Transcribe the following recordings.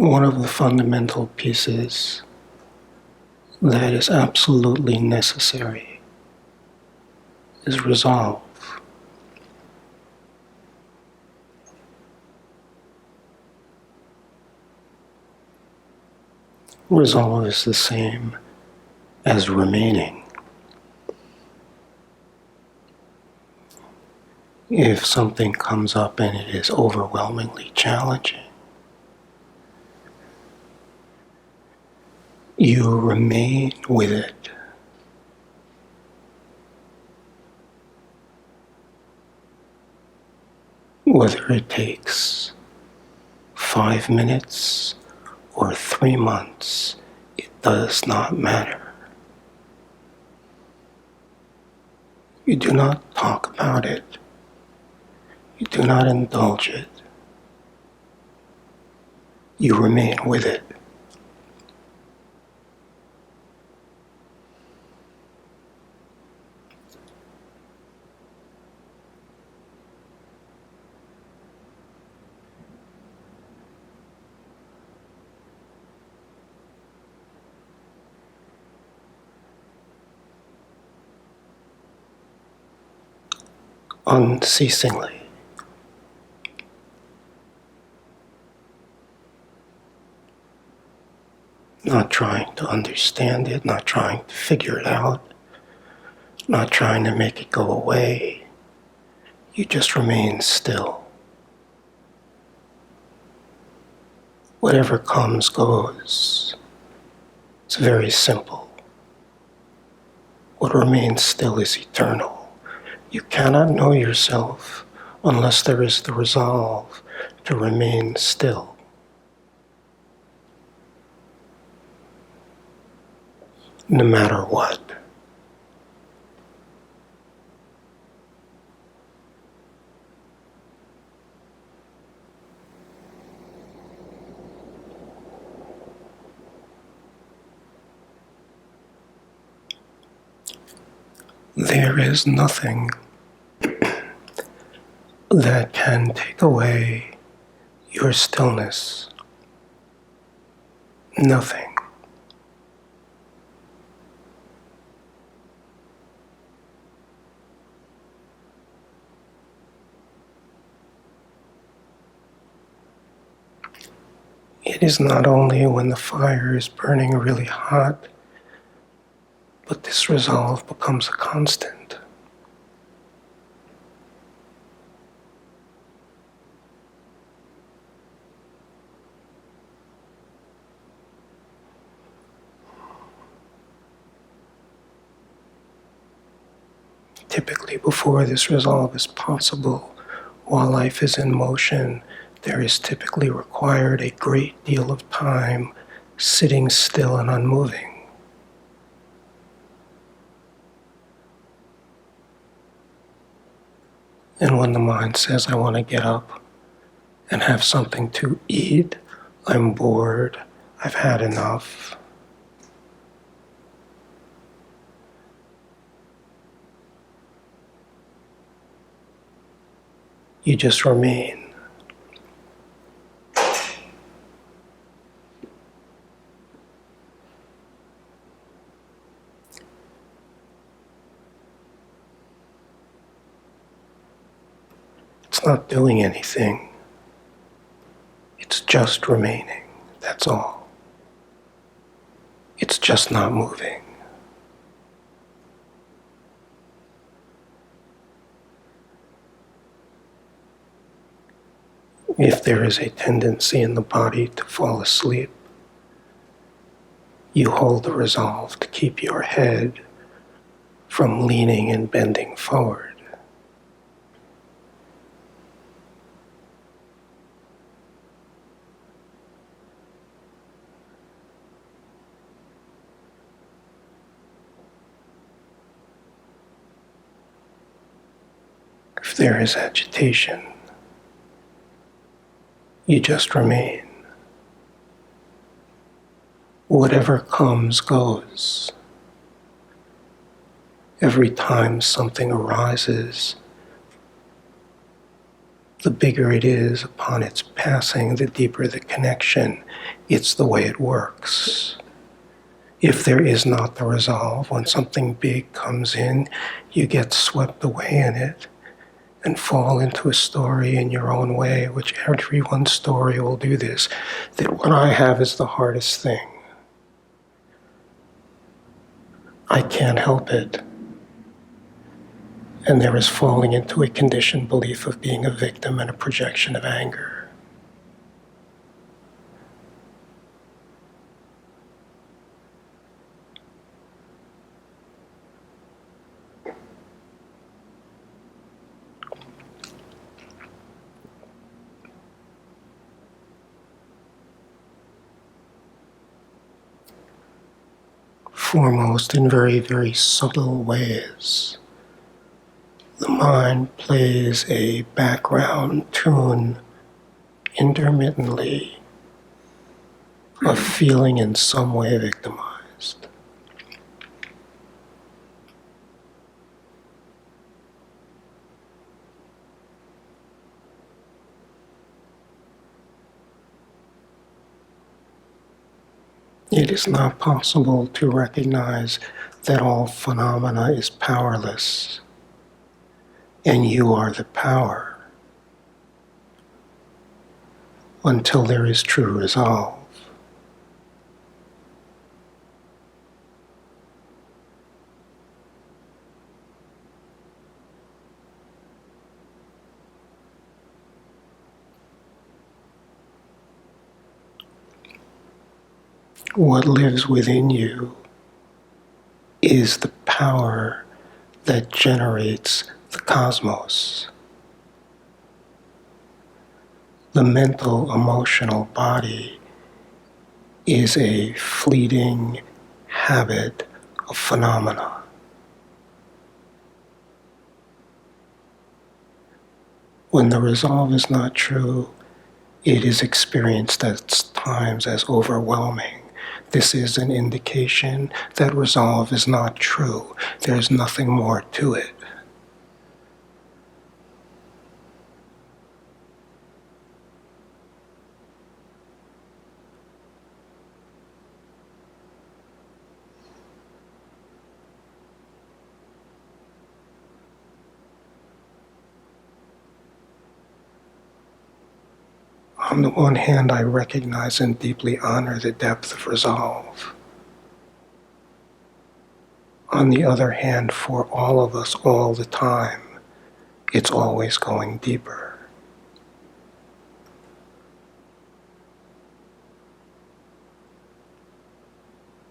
One of the fundamental pieces that is absolutely necessary is resolve. Resolve is the same as remaining. If something comes up and it is overwhelmingly challenging, you remain with it. Whether it takes 5 minutes or 3 months, it does not matter. You do not talk about it. You do not indulge it. You remain with it. Unceasingly. Not trying to understand it, not trying to figure it out, not trying to make it go away. You just remain still. Whatever comes goes. It's very simple. What remains still is eternal. You cannot know yourself unless there is the resolve to remain still. No matter what. There is nothing that can take away your stillness. Nothing. It is not only when the fire is burning really hot, but this resolve becomes a constant. Typically, before this resolve is possible, while life is in motion, there is typically required a great deal of time sitting still and unmoving. And when the mind says, I want to get up and have something to eat, I'm bored, I've had enough, you just remain. It's not doing anything. It's just remaining. That's all. It's just not moving. If there is a tendency in the body to fall asleep, you hold the resolve to keep your head from leaning and bending forward. If there is agitation, you just remain. Whatever comes, goes. Every time something arises, the bigger it is upon its passing, the deeper the connection. It's the way it works. If there is not the resolve, when something big comes in, you get swept away in it and fall into a story in your own way, which everyone's story will do this, that what I have is the hardest thing. I can't help it. And there is falling into a conditioned belief of being a victim and a projection of anger. Foremost, in very, very subtle ways, the mind plays a background tune intermittently of feeling in some way victimized. It is not possible to recognize that all phenomena is powerless, and you are the power, until there is true resolve. What lives within you is the power that generates the cosmos. The mental, emotional body is a fleeting habit of phenomena. When the resolve is not true, it is experienced at times as overwhelming. This is an indication that resolve is not true. There's nothing more to it. On the one hand, I recognize and deeply honor the depth of resolve. On the other hand, for all of us all the time, it's always going deeper.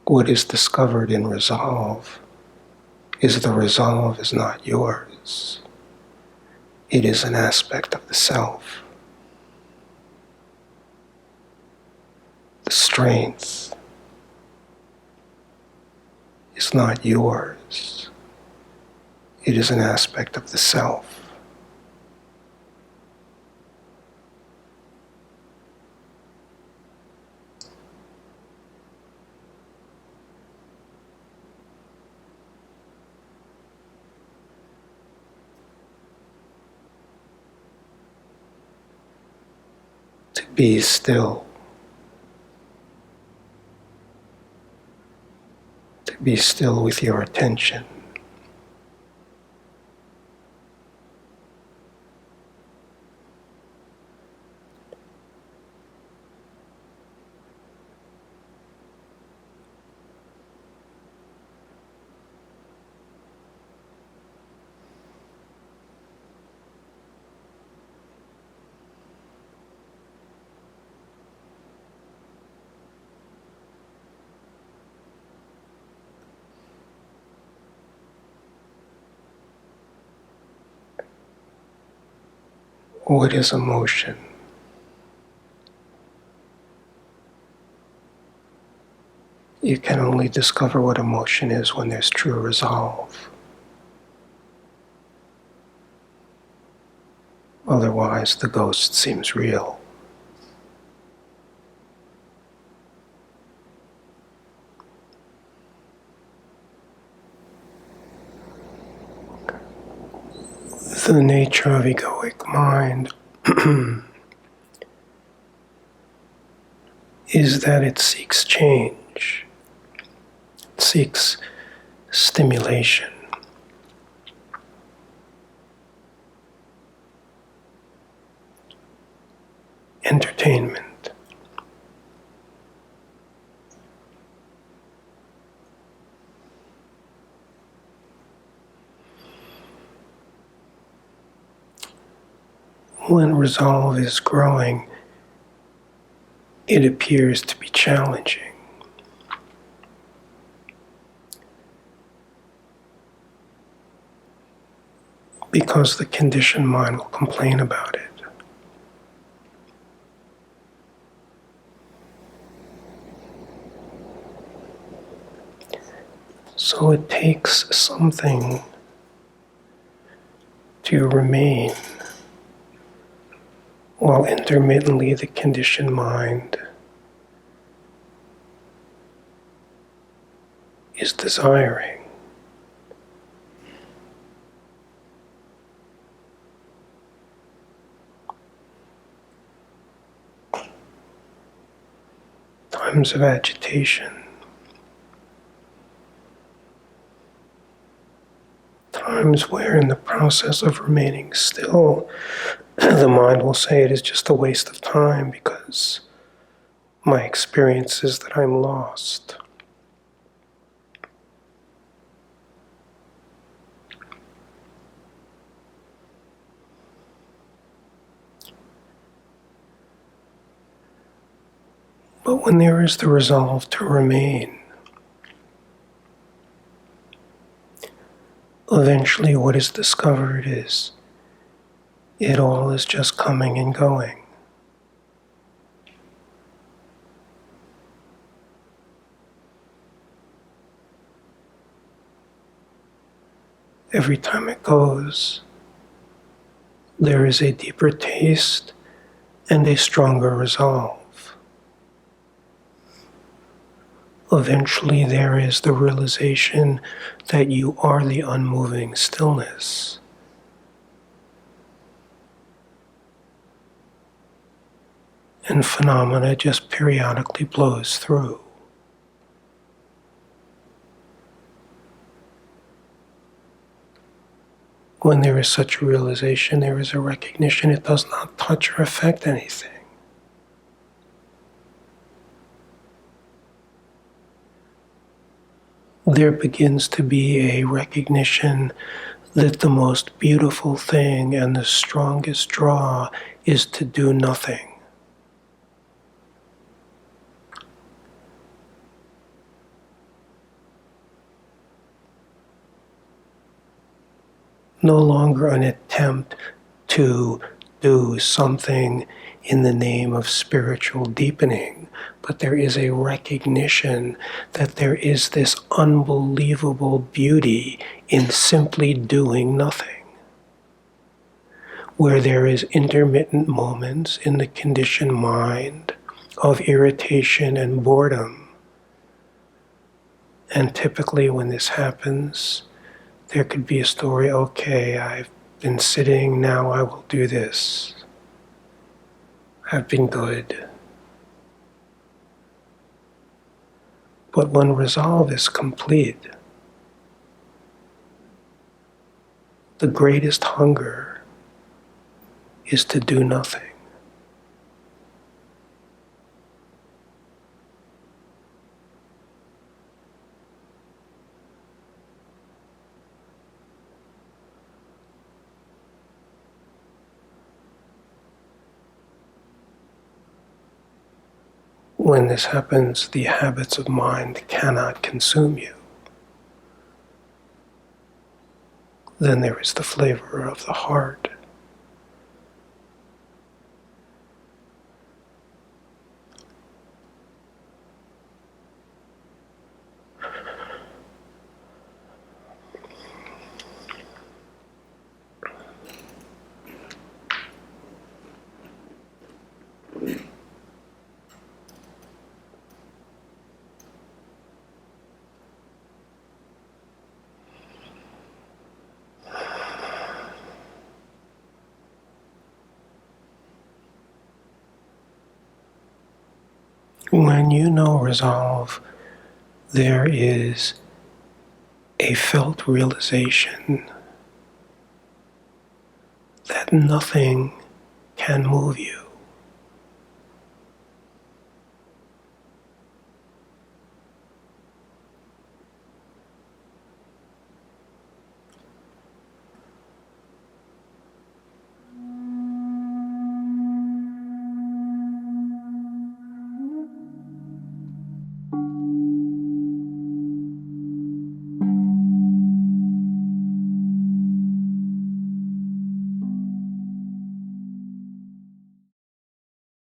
What is discovered in resolve is the resolve is not yours. It is an aspect of the self. The strength is not yours. It is an aspect of the self. To be still. To be still with your attention. What is emotion? You can only discover what emotion is when there's true resolve. Otherwise, the ghost seems real. The nature of egoic mind is that it seeks change, it seeks stimulation. Entertainment. When resolve is growing, it appears to be challenging. Because the conditioned mind will complain about it. So it takes something to remain while intermittently the conditioned mind is desiring. Times of agitation, times where in the process of remaining still, the mind will say it is just a waste of time because my experience is that I'm lost. But when there is the resolve to remain, eventually what is discovered is it all is just coming and going. Every time it goes, there is a deeper taste and a stronger resolve. Eventually, there is the realization that you are the unmoving stillness. And phenomena just periodically blows through. When there is such a realization, there is a recognition it does not touch or affect anything. There begins to be a recognition that the most beautiful thing and the strongest draw is to do nothing. No longer an attempt to do something in the name of spiritual deepening, but there is a recognition that there is this unbelievable beauty in simply doing nothing, where there is intermittent moments in the conditioned mind of irritation and boredom. And typically when this happens, there could be a story, okay, I've been sitting, now I will do this. I've been good. But when resolve is complete, the greatest hunger is to do nothing. When this happens, the habits of mind cannot consume you. Then there is the flavor of the heart. When you know resolve, there is a felt realization that nothing can move you.